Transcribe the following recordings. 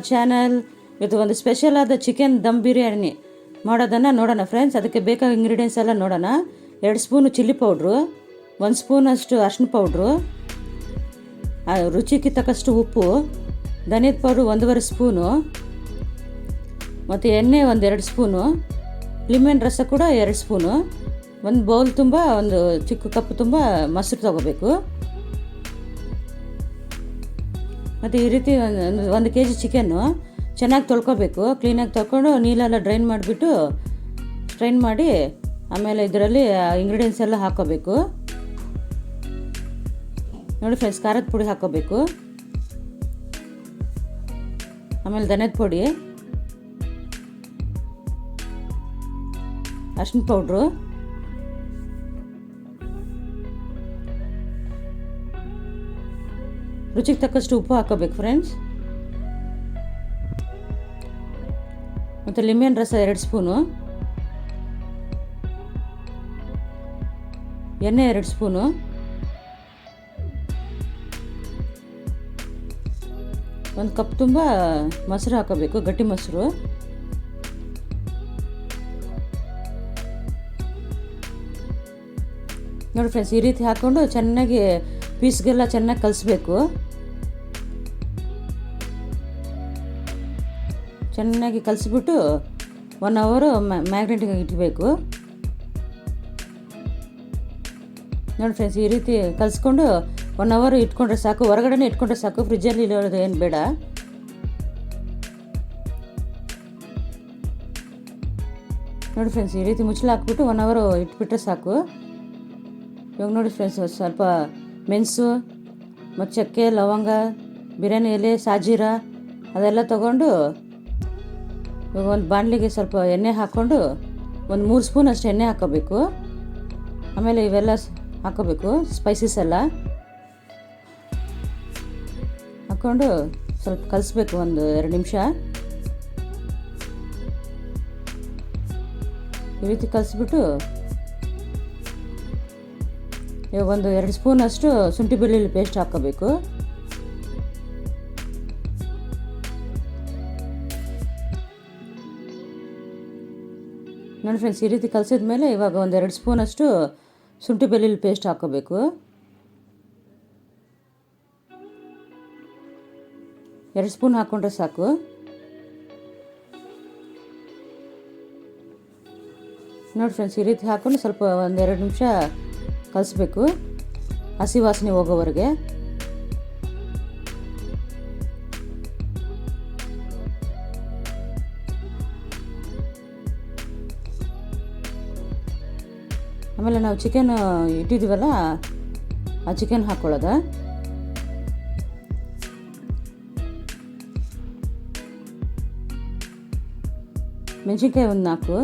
Channel. ಇವತ್ತು ಒಂದು special ಆದ ಚಿಕನ್ ದಮ್ ಬಿರಿಯಾನಿ ಮಾಡೋದನ್ನು ನೋಡೋಣ ಫ್ರೆಂಡ್ಸ್. ಅದಕ್ಕೆ ಬೇಕಾದ ಇಂಗ್ರೀಡಿಯೆಂಟ್ಸ್ ಎಲ್ಲ ನೋಡೋಣ. 2 ಸ್ಪೂನು ಚಿಲ್ಲಿ ಪೌಡ್ರು, 1 ಸ್ಪೂನಷ್ಟು ಅರಿಶಿನ ಪೌಡ್ರು, ರುಚಿಗೆ ತಕ್ಕಷ್ಟು ಉಪ್ಪು, ಧನಿಯದ ಪೌಡ್ರು 1.5 ಸ್ಪೂನು, ಮತ್ತು ಎಣ್ಣೆ 2 ಸ್ಪೂನು, ಲಿಮೆನ್ ರಸ ಕೂಡ 2 ಸ್ಪೂನು, ಒಂದು ಬೌಲ್ ತುಂಬ ಒಂದು ಚಿಕ್ಕ ಕಪ್ ತುಂಬ ಮೊಸರು ತೊಗೋಬೇಕು. ಮತ್ತು ಈ ರೀತಿ 1 kg ಚಿಕನ್ನು ಚೆನ್ನಾಗಿ ತೊಳ್ಕೊಬೇಕು. ಕ್ಲೀನಾಗಿ ತೊಳ್ಕೊಂಡು ನೀರೆಲ್ಲ ಡ್ರೈನ್ ಮಾಡಿಬಿಟ್ಟು ಸ್ಟ್ರೈನ್ ಮಾಡಿ ಆಮೇಲೆ ಇದರಲ್ಲಿ ಇಂಗ್ರೀಡಿಯೆಂಟ್ಸ್ ಎಲ್ಲ ಹಾಕ್ಕೋಬೇಕು. ನೋಡಿ ಫ್ರೆಂಡ್ಸ್, ಖಾರದ ಪುಡಿ ಹಾಕ್ಕೋಬೇಕು, ಆಮೇಲೆ ಧನಿಯದ ಪುಡಿ, ಅರಿಶಿನ ಪೌಡ್ರು, ರುಚಿಗೆ ತಕ್ಕಷ್ಟು ಉಪ್ಪು ಹಾಕೋಬೇಕು ಫ್ರೆಂಡ್ಸ್, ಮತ್ತು ಲಿಂಬೆಹಣ್ಣು ರಸ 2 ಸ್ಪೂನು, ಎಣ್ಣೆ 2 ಸ್ಪೂನು, ಒಂದು ಕಪ್ ತುಂಬ ಮೊಸರು ಹಾಕೋಬೇಕು, ಗಟ್ಟಿ ಮೊಸರು. ನೋಡಿ ಫ್ರೆಂಡ್ಸ್, ಈ ರೀತಿ ಹಾಕ್ಕೊಂಡು ಚೆನ್ನಾಗಿ ಪೀಸ್ಗೆಲ್ಲ ಚೆನ್ನಾಗಿ ಕಲಿಸ್ಬೇಕು. ಚೆನ್ನಾಗಿ ಕಲಿಸ್ಬಿಟ್ಟು 1 ಅವರು ಮ್ಯಾಗ್ನೇಟಿಗೆ ಇಟ್ಬೇಕು. ನೋಡಿ ಫ್ರೆಂಡ್ಸ್, ಈ ರೀತಿ ಕಲಿಸ್ಕೊಂಡು 1 ಅವರ್ ಇಟ್ಕೊಂಡ್ರೆ ಸಾಕು. ಹೊರಗಡೆನೇ ಇಟ್ಕೊಂಡ್ರೆ ಸಾಕು, ಫ್ರಿಜ್ಜಲ್ಲಿ ಇಡೋದು ಏನು ಬೇಡ. ನೋಡಿ ಫ್ರೆಂಡ್ಸ್, ಈ ರೀತಿ ಮುಚ್ಚಲು ಹಾಕ್ಬಿಟ್ಟು 1 ಅವರ್ ಇಟ್ಬಿಟ್ರೆ ಸಾಕು. ಇವಾಗ ನೋಡಿ ಫ್ರೆಂಡ್ಸ್, ಸ್ವಲ್ಪ ಮೆಣಸು ಮತ್ತು ಚಕ್ಕೆ, ಲವಂಗ, ಬಿರಿಯಾನಿ ಎಲೆ, ಸಾಜೀರ ಅದೆಲ್ಲ ತೊಗೊಂಡು ಇವಾಗ ಒಂದು ಬಾಣಲಿಗೆ ಸ್ವಲ್ಪ ಎಣ್ಣೆ ಹಾಕ್ಕೊಂಡು 3 ಸ್ಪೂನ್ ಅಷ್ಟು ಎಣ್ಣೆ ಹಾಕ್ಕೋಬೇಕು. ಆಮೇಲೆ ಇವೆಲ್ಲ ಹಾಕ್ಕೋಬೇಕು, ಸ್ಪೈಸಸ್ ಎಲ್ಲ ಹಾಕ್ಕೊಂಡು ಸ್ವಲ್ಪ ಕಲಿಸ್ಬೇಕು 1-2 ನಿಮಿಷ. ಈ ರೀತಿ ಕಲಿಸ್ಬಿಟ್ಟು ಇವಾಗ 2 ಸ್ಪೂನ್ ಅಷ್ಟು ಶುಂಠಿ ಬೆಳ್ಳುಳ್ಳಿ ಪೇಸ್ಟ್ ಹಾಕ್ಕೋಬೇಕು. ನೋಡಿ ಫ್ರೆಂಡ್ಸ್, ಈ ರೀತಿ ಕಲಿಸಿದ ಮೇಲೆ ಇವಾಗ 2 ಸ್ಪೂನ್ ಅಷ್ಟು ಶುಂಠಿ ಬೆಳ್ಳುಳ್ಳಿ ಪೇಸ್ಟ್ ಹಾಕ್ಕೋಬೇಕು. 2 ಸ್ಪೂನ್ ಹಾಕ್ಕೊಂಡ್ರೆ ಸಾಕು. ನೋಡಿ ಫ್ರೆಂಡ್ಸ್, ಈ ರೀತಿ ಹಾಕ್ಕೊಂಡು ಸ್ವಲ್ಪ 1-2 ನಿಮಿಷ ಕಲಿಸ್ಬೇಕು, ಹಸಿ ವಾಸನೆ ಹೋಗೋವರೆಗೆ. ಆಮೇಲೆ ನಾವು ಚಿಕನ್ ಇಟ್ಟಿದ್ದೀವಲ್ಲ, ಆ ಚಿಕನ್ ಹಾಕ್ಕೊಳ್ಳೋದ. ಮೆಣಸಿನ್ಕಾಯಿ 4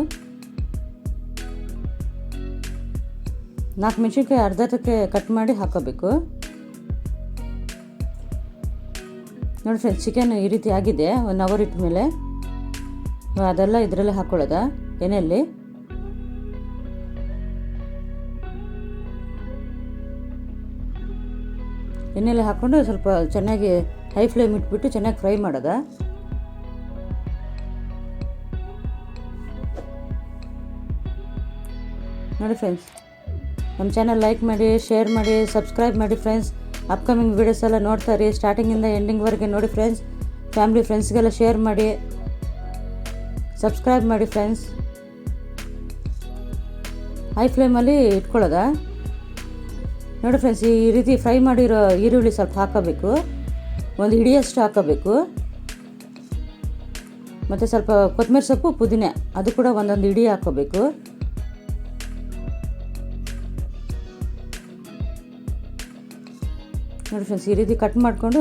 ಮೆಣಸಿನ್ಕಾಯಿ ಅರ್ಧಕ್ಕೆ ಕಟ್ ಮಾಡಿ ಹಾಕೋಬೇಕು. ನೋಡಿ ಫ್ರೆಂಡ್ಸ್, ಚಿಕನ್ ಈ ರೀತಿ ಆಗಿದೆ. 1 ಅವರ್ ಇಟ್ಟ ಮೇಲೆ ಅದೆಲ್ಲ ಇದರಲ್ಲೇ ಹಾಕ್ಕೊಳ್ಳೋದ ಎಣ್ಣೆಯಲ್ಲಿ. ಎಣ್ಣೆಯಲ್ಲಿ ಹಾಕ್ಕೊಂಡು ಸ್ವಲ್ಪ ಚೆನ್ನಾಗಿ ಹೈ ಫ್ಲೇಮ್ ಇಟ್ಬಿಟ್ಟು ಚೆನ್ನಾಗಿ ಫ್ರೈ ಮಾಡೋದ. ನೋಡಿ ಫ್ರೆಂಡ್ಸ್, ನಮ್ಮ ಚಾನಲ್ ಲೈಕ್ ಮಾಡಿ, ಶೇರ್ ಮಾಡಿ, ಸಬ್ಸ್ಕ್ರೈಬ್ ಮಾಡಿ ಫ್ರೆಂಡ್ಸ್. ಅಪ್ಕಮಿಂಗ್ ವೀಡಿಯೋಸ್ ಎಲ್ಲ ನೋಡ್ತಾರೆ, ಸ್ಟಾರ್ಟಿಂಗಿಂದ ಎಂಡಿಂಗ್ವರೆಗೆ ನೋಡಿ ಫ್ರೆಂಡ್ಸ್. ಫ್ಯಾಮಿಲಿ ಫ್ರೆಂಡ್ಸ್ಗೆಲ್ಲ ಶೇರ್ ಮಾಡಿ, ಸಬ್ಸ್ಕ್ರೈಬ್ ಮಾಡಿ ಫ್ರೆಂಡ್ಸ್. ಹೈ ಫ್ಲೇಮಲ್ಲಿ ಇಟ್ಕೊಳ್ಳೋದ. ನೋಡಿ ಫ್ರೆಂಡ್ಸ್, ಈ ರೀತಿ ಫ್ರೈ ಮಾಡಿರೋ ಈರುಳ್ಳಿ ಸ್ವಲ್ಪ ಹಾಕೋಬೇಕು, 1 ಹಿಡಿಯಷ್ಟು ಹಾಕೋಬೇಕು. ಮತ್ತು ಸ್ವಲ್ಪ ಕೊತ್ತಂಬರಿ ಸೊಪ್ಪು, ಪುದೀನ ಅದು ಕೂಡ 1 ಹಿಡಿ ಹಾಕೋಬೇಕು. ನೋಡಿ ಫ್ರೆಂಡ್ಸ್, ಈ ರೀತಿ ಕಟ್ ಮಾಡಿಕೊಂಡು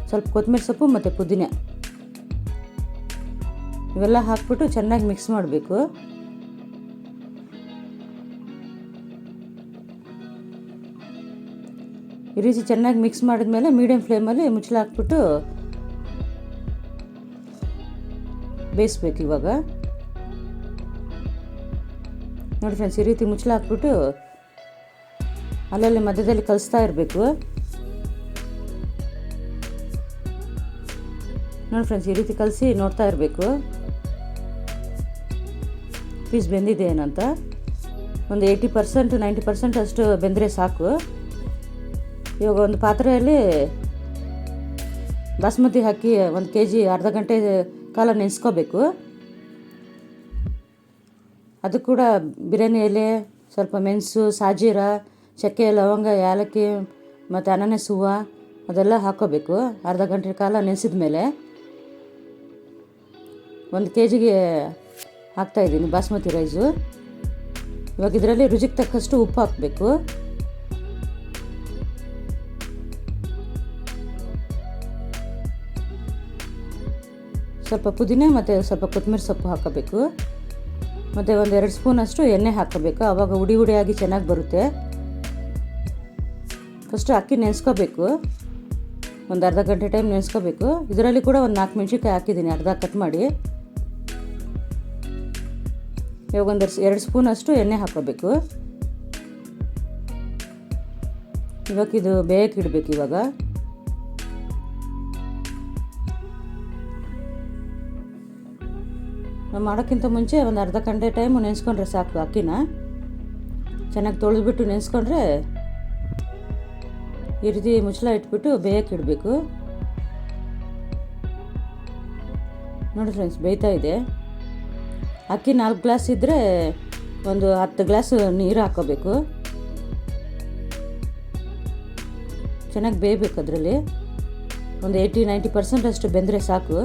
ಸ್ವಲ್ಪ ಕೊತ್ತಂಬರಿ ಸೊಪ್ಪು ಮತ್ತು ಪುದೀನ ಇವೆಲ್ಲ ಹಾಕ್ಬಿಟ್ಟು ಚೆನ್ನಾಗಿ ಮಿಕ್ಸ್ ಮಾಡಬೇಕು. ಈ ರೀತಿ ಚೆನ್ನಾಗಿ ಮಿಕ್ಸ್ ಮಾಡಿದ್ಮೇಲೆ ಮೀಡಿಯಮ್ ಫ್ಲೇಮಲ್ಲಿ ಮುಚ್ಚಳ ಹಾಕ್ಬಿಟ್ಟು ಬೇಯಿಸ್ಬೇಕು. ಇವಾಗ ನೋಡಿ ಫ್ರೆಂಡ್ಸ್, ಈ ರೀತಿ ಮುಚ್ಚಳ ಹಾಕ್ಬಿಟ್ಟು ಅಲ್ಲಲ್ಲಿ ಮಧ್ಯದಲ್ಲಿ ಕಲಿಸ್ತಾ ಇರಬೇಕು. ನೋಡಿ ಫ್ರೆಂಡ್ಸ್, ಈ ರೀತಿ ಕಲಸಿ ನೋಡ್ತಾ ಇರಬೇಕು ಪೀಸ್ ಬೆಂದಿದೆ ಏನಂತ. ಒಂದು 80% 90% ಅಷ್ಟು ಬೆಂದರೆ ಸಾಕು. ಇವಾಗ ಒಂದು ಪಾತ್ರೆಯಲ್ಲಿ ಬಾಸ್ಮತಿ ಅಕ್ಕಿ 1 kg ಅರ್ಧ ಗಂಟೆ ಕಾಲ ನೆನೆಸ್ಕೋಬೇಕು. ಅದು ಕೂಡ ಬಿರಿಯಾನಿ ಎಲೆ, ಸ್ವಲ್ಪ ಮೆಣಸು, ಸಾಜೀರ, ಚಕ್ಕೆ, ಲವಂಗ, ಏಲಕ್ಕಿ ಮತ್ತು ಅನಾನಸ್ ಹೂವು ಅದೆಲ್ಲ ಹಾಕ್ಕೋಬೇಕು. ಅರ್ಧ ಗಂಟೆ ಕಾಲ ನೆನೆಸಿದ ಮೇಲೆ 1 kgಗೆ ಹಾಕ್ತಾಯಿದ್ದೀನಿ ಬಾಸ್ಮತಿ ರೈಸು. ಇವಾಗ ಇದರಲ್ಲಿ ರುಚಿಗೆ ತಕ್ಕಷ್ಟು ಉಪ್ಪು ಹಾಕಬೇಕು. ಸ್ವಲ್ಪ ಪುದೀನ ಮತ್ತು ಸ್ವಲ್ಪ ಕೊತ್ತಂಬರಿ ಸೊಪ್ಪು ಹಾಕಬೇಕು. ಮತ್ತು 1-2 ಸ್ಪೂನಷ್ಟು ಎಣ್ಣೆ ಹಾಕಬೇಕು. ಆವಾಗ ಉಡಿ ಉಡಿಯಾಗಿ ಚೆನ್ನಾಗಿ ಬರುತ್ತೆ. ಫಸ್ಟು ಅಕ್ಕಿ ನೆನೆಸ್ಕೋಬೇಕು. ಒಂದು ಅರ್ಧ ಗಂಟೆ ಟೈಮ್ ನೆನೆಸ್ಕೋಬೇಕು. ಇದರಲ್ಲಿ ಕೂಡ ಒಂದು 4 ಮೆಣಸಿನ್ಕಾಯಿ ಹಾಕಿದ್ದೀನಿ, ಅರ್ಧ ಕಟ್ ಮಾಡಿ. ಇವಾಗ 2 ಸ್ಪೂನಷ್ಟು ಎಣ್ಣೆ ಹಾಕೋಬೇಕು. ಇವಾಗ ಇದು ಬೇಯಕ್ಕೆ ಇಡಬೇಕು. ಇವಾಗ ನಾವು ಮಾಡೋಕ್ಕಿಂತ ಮುಂಚೆ ಒಂದು ಅರ್ಧ ಗಂಟೆ ಟೈಮು ನೆನೆಸ್ಕೊಂಡ್ರೆ ಸಾಕು. ಅಕ್ಕಿನ ಚೆನ್ನಾಗಿ ತೊಳೆದ್ಬಿಟ್ಟು ನೆನೆಸ್ಕೊಂಡ್ರೆ ಈ ರೀತಿ ಮುಚ್ಚಳ ಇಟ್ಬಿಟ್ಟು ಬೇಯಕ್ಕೆ ಇಡಬೇಕು. ನೋಡಿ ಫ್ರೆಂಡ್ಸ್, ಬೇಯ್ತಾ ಇದೆ. ಅಕ್ಕಿ 4 ಗ್ಲಾಸ್ ಇದ್ದರೆ ಒಂದು 10 ಗ್ಲಾಸ್ ನೀರು ಹಾಕೋಬೇಕು. ಚೆನ್ನಾಗಿ ಬೇಯಬೇಕು. ಅದರಲ್ಲಿ ಒಂದು 80-90% ಅಷ್ಟು ಬೆಂದರೆ ಸಾಕು.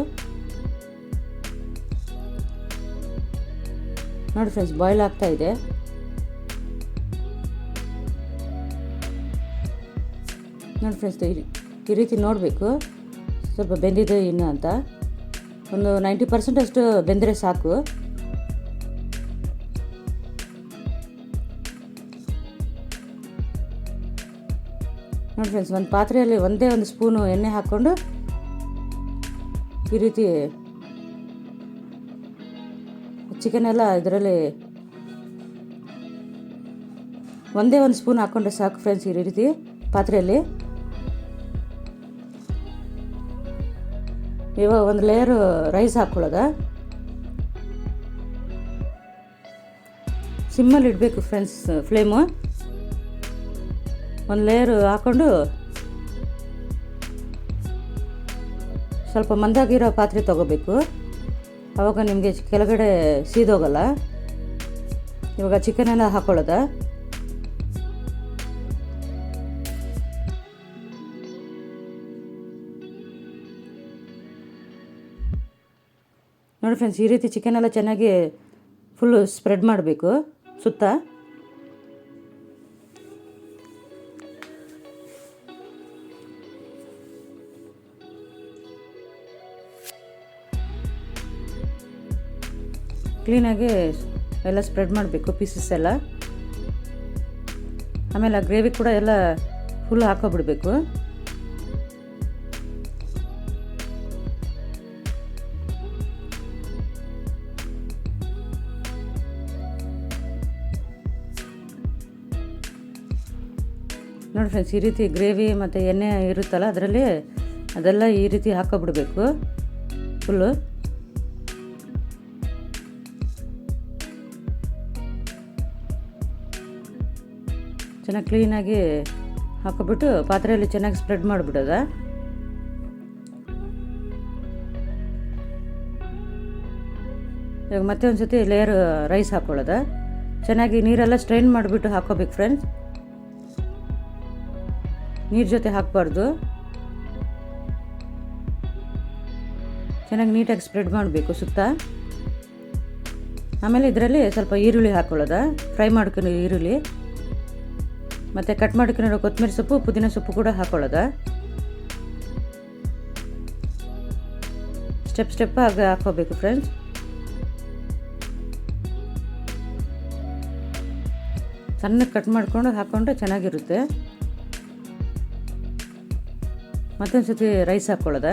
ನೋಡಿ ಫ್ರೆಂಡ್ಸ್, ಬಾಯ್ಲ್ ಆಗ್ತಾ ಇದೆ. ನೋಡಿ ಫ್ರೆಂಡ್ಸ್, ಈ ರೀತಿ ನೋಡಬೇಕು ಸ್ವಲ್ಪ ಬೆಂದಿದೆ ಇನ್ನು ಅಂತ. ಒಂದು 90% ಅಷ್ಟು ಬೆಂದರೆ ಸಾಕು. ನೋಡಿ ಫ್ರೆಂಡ್ಸ್, ಒಂದು ಪಾತ್ರೆಯಲ್ಲಿ ಒಂದು ಸ್ಪೂನು ಎಣ್ಣೆ ಹಾಕ್ಕೊಂಡು ಈ ರೀತಿ ಚಿಕನ್ ಎಲ್ಲ ಇದರಲ್ಲಿ ಒಂದು ಸ್ಪೂನ್ ಹಾಕ್ಕೊಂಡ್ರೆ ಸಾಕು ಫ್ರೆಂಡ್ಸ್. ಈ ರೀತಿ ಪಾತ್ರೆಯಲ್ಲಿ ಇವಾಗ ಒಂದು ಲೇಯರು ರೈಸ್ ಹಾಕ್ಕೊಳ್ಳೋದ. ಸಿಮ್ಮಲ್ಲಿ ಇಡಬೇಕು ಫ್ರೆಂಡ್ಸ್ ಫ್ಲೇಮು. ಒಂದು ಲೇಯರು ಹಾಕ್ಕೊಂಡು ಸ್ವಲ್ಪ ಮಂದಾಗಿರೋ ಪಾತ್ರೆ ತೊಗೋಬೇಕು. ಆವಾಗ ನಿಮಗೆ ಕೆಳಗಡೆ ಸೀದೋಗಲ್ಲ. ಇವಾಗ ಚಿಕನೆಲ್ಲ ಹಾಕ್ಕೊಳ್ಳೋದ. ನೋಡಿ ಫ್ರೆಂಡ್ಸ್, ಈ ರೀತಿ ಚಿಕನೆಲ್ಲ ಚೆನ್ನಾಗಿ ಫುಲ್ಲು ಸ್ಪ್ರೆಡ್ ಮಾಡಬೇಕು ಸುತ್ತ. ಕ್ಲೀನಾಗಿ ಎಲ್ಲ ಸ್ಪ್ರೆಡ್ ಮಾಡಬೇಕು ಪೀಸಸ್ ಎಲ್ಲ. ಆಮೇಲೆ ಆ ಗ್ರೇವಿ ಕೂಡ ಎಲ್ಲ ಫುಲ್ ಹಾಕೋಬಿಡಬೇಕು. ನೋಡಿ ಫ್ರೆಂಡ್ಸ್, ಈ ರೀತಿ ಗ್ರೇವಿ ಮತ್ತು ಎಣ್ಣೆ ಇರುತ್ತಲ್ಲ ಅದರಲ್ಲಿ ಅದೆಲ್ಲ ಈ ರೀತಿ ಹಾಕೋಬಿಡಬೇಕು ಫುಲ್ಲು. ಚೆನ್ನಾಗಿ ಕ್ಲೀನಾಗಿ ಹಾಕಿಬಿಟ್ಟು ಪಾತ್ರೆಯಲ್ಲಿ ಚೆನ್ನಾಗಿ ಸ್ಪ್ರೆಡ್ ಮಾಡಿಬಿಡೋದ. ಇವಾಗ ಮತ್ತೆ ಒಂದು ಸತಿ ಲೇಯರ್ ರೈಸ್ ಹಾಕ್ಕೊಳ್ಳೋದ. ಚೆನ್ನಾಗಿ ನೀರೆಲ್ಲ ಸ್ಟ್ರೈನ್ ಮಾಡಿಬಿಟ್ಟು ಹಾಕ್ಕೋಬೇಕು ಫ್ರೆಂಡ್ಸ್. ನೀರು ಜೊತೆ ಹಾಕಬಾರ್ದು. ಚೆನ್ನಾಗಿ ನೀಟಾಗಿ ಸ್ಪ್ರೆಡ್ ಮಾಡಬೇಕು ಸುತ್ತ. ಆಮೇಲೆ ಇದರಲ್ಲಿ ಸ್ವಲ್ಪ ಈರುಳ್ಳಿ ಹಾಕ್ಕೊಳ್ಳೋದ. ಫ್ರೈ ಮಾಡ್ಕೊಂಡು ಈರುಳ್ಳಿ ಮತ್ತು ಕಟ್ ಮಾಡ್ಕೊಂಡಿರೋ ಕೊತ್ತಂಬರಿ ಸೊಪ್ಪು, ಪುದೀನ ಸೊಪ್ಪು ಕೂಡ ಹಾಕ್ಕೊಳ್ಳೋದ. ಸ್ಟೆಪ್ ಆಗಿ ಹಾಕ್ಕೋಬೇಕು ಫ್ರೆಂಡ್ಸ್. ಸಣ್ಣಗೆ ಕಟ್ ಮಾಡಿಕೊಂಡು ಹಾಕ್ಕೊಂಡ್ರೆ ಚೆನ್ನಾಗಿರುತ್ತೆ. ಮತ್ತೊಂದು ಸತಿ ರೈಸ್ ಹಾಕ್ಕೊಳ್ಳೋದ.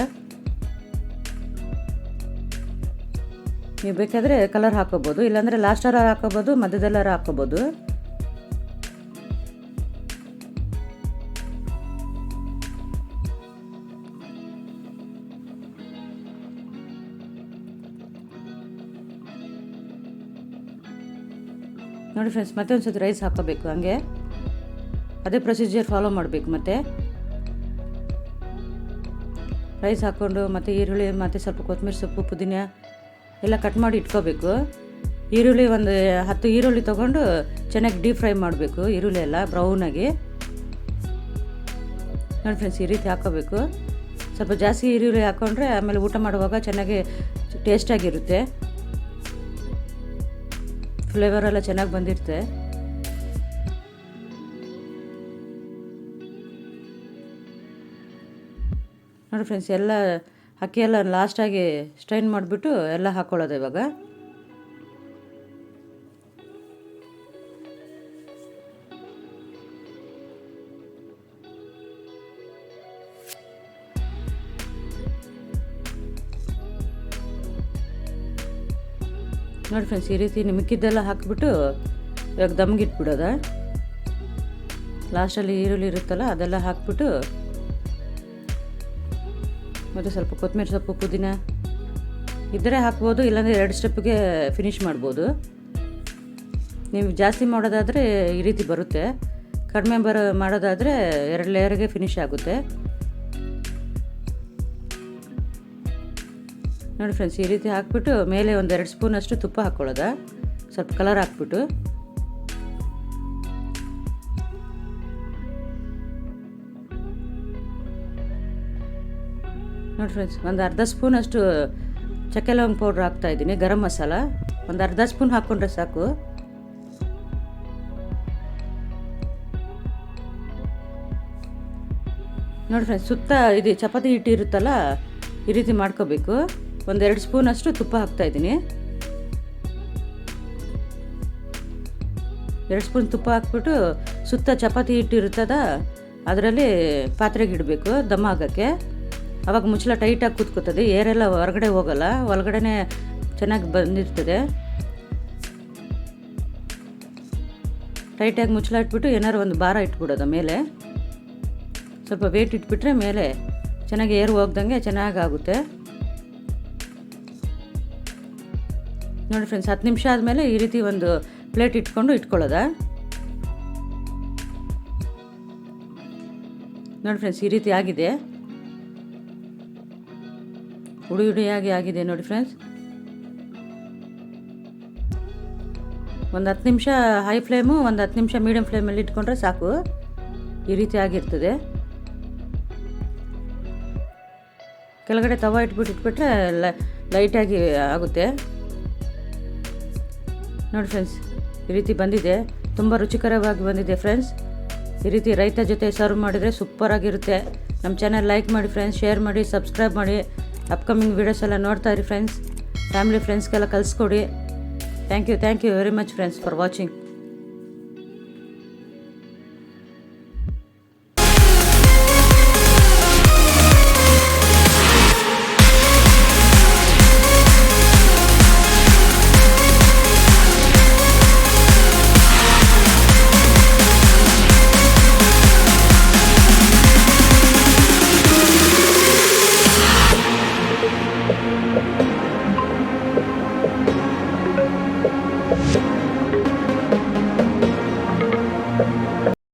ನೀವು ಬೇಕಾದರೆ ಕಲರ್ ಹಾಕೋಬೋದು, ಇಲ್ಲಾಂದರೆ ಲಾಸ್ಟರ ಹಾಕೋಬೋದು, ಮಧ್ಯದೆಲ್ಲರ ಹಾಕೋಬೋದು. ನೋಡಿ ಫ್ರೆಂಡ್ಸ್, ಮತ್ತೆ ಒಂದು ಸತಿ ರೈಸ್ ಹಾಕೋಬೇಕು. ಹಂಗೆ ಅದೇ ಪ್ರೊಸೀಜರ್ ಫಾಲೋ ಮಾಡಬೇಕು. ಮತ್ತು ರೈಸ್ ಹಾಕ್ಕೊಂಡು ಮತ್ತು ಈರುಳ್ಳಿ ಮತ್ತು ಸ್ವಲ್ಪ ಕೊತ್ತಂಬರಿ ಸೊಪ್ಪು, ಪುದೀನ ಎಲ್ಲ ಕಟ್ ಮಾಡಿ ಇಟ್ಕೋಬೇಕು. ಈರುಳ್ಳಿ ಒಂದು 10 ಈರುಳ್ಳಿ ತೊಗೊಂಡು ಚೆನ್ನಾಗಿ ಡೀಪ್ ಫ್ರೈ ಮಾಡಬೇಕು. ಈರುಳ್ಳಿ ಎಲ್ಲ ಬ್ರೌನಾಗಿ. ನೋಡಿ ಫ್ರೆಂಡ್ಸ್, ಈ ರೀತಿ ಹಾಕ್ಕೋಬೇಕು. ಸ್ವಲ್ಪ ಜಾಸ್ತಿ ಈರುಳ್ಳಿ ಹಾಕ್ಕೊಂಡ್ರೆ ಆಮೇಲೆ ಊಟ ಮಾಡುವಾಗ ಚೆನ್ನಾಗಿ ಟೇಸ್ಟಾಗಿರುತ್ತೆ. ಫ್ಲೇವರೆಲ್ಲ ಚೆನ್ನಾಗಿ ಬಂದಿರುತ್ತೆ. ನೋಡಿ ಫ್ರೆಂಡ್ಸ್, ಎಲ್ಲ ಅಕ್ಕಿ ಎಲ್ಲ ಲಾಸ್ಟಾಗಿ ಸ್ಟ್ರೈನ್ ಮಾಡಿಬಿಟ್ಟು ಎಲ್ಲ ಹಾಕ್ಕೊಳ್ಳೋದು ಇವಾಗ. ನೋಡಿ ಫ್ರೆಂಡ್ಸ್, ಈ ರೀತಿ ಮಿಕ್ಕಿದ್ದೆಲ್ಲ ಹಾಕಿಬಿಟ್ಟು ಇವಾಗ ದಮ್ಗೆ ಇಟ್ಬಿಡೋದ. ಲಾಸ್ಟಲ್ಲಿ ಈರುಳ್ಳಿ ಇರುತ್ತಲ್ಲ ಅದೆಲ್ಲ ಹಾಕ್ಬಿಟ್ಟು ಮತ್ತು ಸ್ವಲ್ಪ ಕೊತ್ತಂಬರಿ ಸೊಪ್ಪು, ಪುದೀನ ಇದ್ದರೆ ಹಾಕ್ಬೋದು, ಇಲ್ಲಾಂದರೆ 2 ಸ್ಟೆಪ್ಗೆ ಫಿನಿಷ್ ಮಾಡ್ಬೋದು. ನೀವು ಜಾಸ್ತಿ ಮಾಡೋದಾದರೆ ಈ ರೀತಿ ಬರುತ್ತೆ. ಕಡಿಮೆ ಮಾಡೋದಾದರೆ 2 ಲೇಯರ್ಗೆ ಫಿನಿಷ್ ಆಗುತ್ತೆ. ನೋಡಿ ಫ್ರೆಂಡ್ಸ್, ಈ ರೀತಿ ಹಾಕ್ಬಿಟ್ಟು ಮೇಲೆ ಒಂದು 2 ಸ್ಪೂನಷ್ಟು ತುಪ್ಪ ಹಾಕ್ಕೊಳ್ಳೋದ, ಸ್ವಲ್ಪ ಕಲರ್ ಹಾಕ್ಬಿಟ್ಟು. ನೋಡಿ ಫ್ರೆಂಡ್ಸ್, ಒಂದು ಅರ್ಧ ಸ್ಪೂನಷ್ಟು ಚಕ್ಕೆ ಲವಂಗ ಪೌಡ್ರ್ ಹಾಕ್ತಾಯಿದ್ದೀನಿ. ಗರಂ ಮಸಾಲ ಒಂದು ಅರ್ಧ ಸ್ಪೂನ್ ಹಾಕ್ಕೊಂಡ್ರೆ ಸಾಕು. ನೋಡಿ ಫ್ರೆಂಡ್ಸ್, ಸುತ್ತ ಇದು ಚಪಾತಿ ಹಿಟ್ಟು ಇರುತ್ತಲ್ಲ ಈ ರೀತಿ ಮಾಡ್ಕೋಬೇಕು. ಒಂದು 2 ಸ್ಪೂನಷ್ಟು ತುಪ್ಪ ಹಾಕ್ತಾಯಿದ್ದೀನಿ. 2 ಸ್ಪೂನ್ ತುಪ್ಪ ಹಾಕ್ಬಿಟ್ಟು ಸುತ್ತ ಚಪಾತಿ ಹಿಟ್ಟು ಇರ್ತದ ಅದರಲ್ಲಿ ಪಾತ್ರೆಗೆ ಇಡಬೇಕು ದಮ್ ಆಗೋಕ್ಕೆ. ಆವಾಗ ಮುಚ್ಚಳ ಟೈಟಾಗಿ ಕೂತ್ಕೋತದೆ, ಏರೆಲ್ಲ ಹೊರಗಡೆ ಹೋಗಲ್ಲ, ಒಳಗಡೆ ಚೆನ್ನಾಗಿ ಬಂದಿರ್ತದೆ. ಟೈಟಾಗಿ ಮುಚ್ಚಳ ಇಟ್ಬಿಟ್ಟು ಏನಾರು ಒಂದು ಭಾರ ಇಟ್ಬಿಡೋದು ಮೇಲೆ. ಸ್ವಲ್ಪ ವೇಟ್ ಇಟ್ಬಿಟ್ರೆ ಮೇಲೆ ಚೆನ್ನಾಗಿ ಏರು ಹೋಗ್ದಂಗೆ ಚೆನ್ನಾಗಾಗುತ್ತೆ. ನೋಡಿ ಫ್ರೆಂಡ್ಸ್, 10 ನಿಮಿಷ ಆದಮೇಲೆ ಈ ರೀತಿ ಒಂದು ಪ್ಲೇಟ್ ಇಟ್ಕೊಳ್ಳೋದ. ನೋಡಿ ಫ್ರೆಂಡ್ಸ್, ಈ ರೀತಿ ಆಗಿದೆ, ಹುಡಿಯಾಗಿ ಆಗಿದೆ. ನೋಡಿ ಫ್ರೆಂಡ್ಸ್, ಒಂದು 10 ನಿಮಿಷ ಹೈ ಫ್ಲೇಮು, ಒಂದು 10 ನಿಮಿಷ ಮೀಡಿಯಮ್ ಫ್ಲೇಮಲ್ಲಿ ಇಟ್ಕೊಂಡ್ರೆ ಸಾಕು. ಈ ರೀತಿ ಆಗಿರ್ತದೆ. ಕೆಳಗಡೆ ತವ ಇಟ್ಬಿಟ್ರೆ ಲೈಟಾಗಿ ಆಗುತ್ತೆ. ನೋಡಿ ಫ್ರೆಂಡ್ಸ್, ಈ ರೀತಿ ಬಂದಿದೆ, ತುಂಬ ರುಚಿಕರವಾಗಿ ಬಂದಿದೆ ಫ್ರೆಂಡ್ಸ್. ಈ ರೀತಿ ರೈತ ಜೊತೆ ಸರ್ವ್ ಮಾಡಿದರೆ ಸೂಪರಾಗಿರುತ್ತೆ. ನಮ್ಮ ಚಾನಲ್ ಲೈಕ್ ಮಾಡಿ ಫ್ರೆಂಡ್ಸ್, ಶೇರ್ ಮಾಡಿ, ಸಬ್ಸ್ಕ್ರೈಬ್ ಮಾಡಿ. ಅಪ್ಕಮಿಂಗ್ ವೀಡಿಯೋಸ್ ಎಲ್ಲ ನೋಡ್ತಾ ಇರಿ ಫ್ರೆಂಡ್ಸ್. ಫ್ಯಾಮಿಲಿ ಫ್ರೆಂಡ್ಸ್ಗೆಲ್ಲ ಕಳಿಸ್ಕೊಡಿ. Thank you very much friends for watching. Thank you.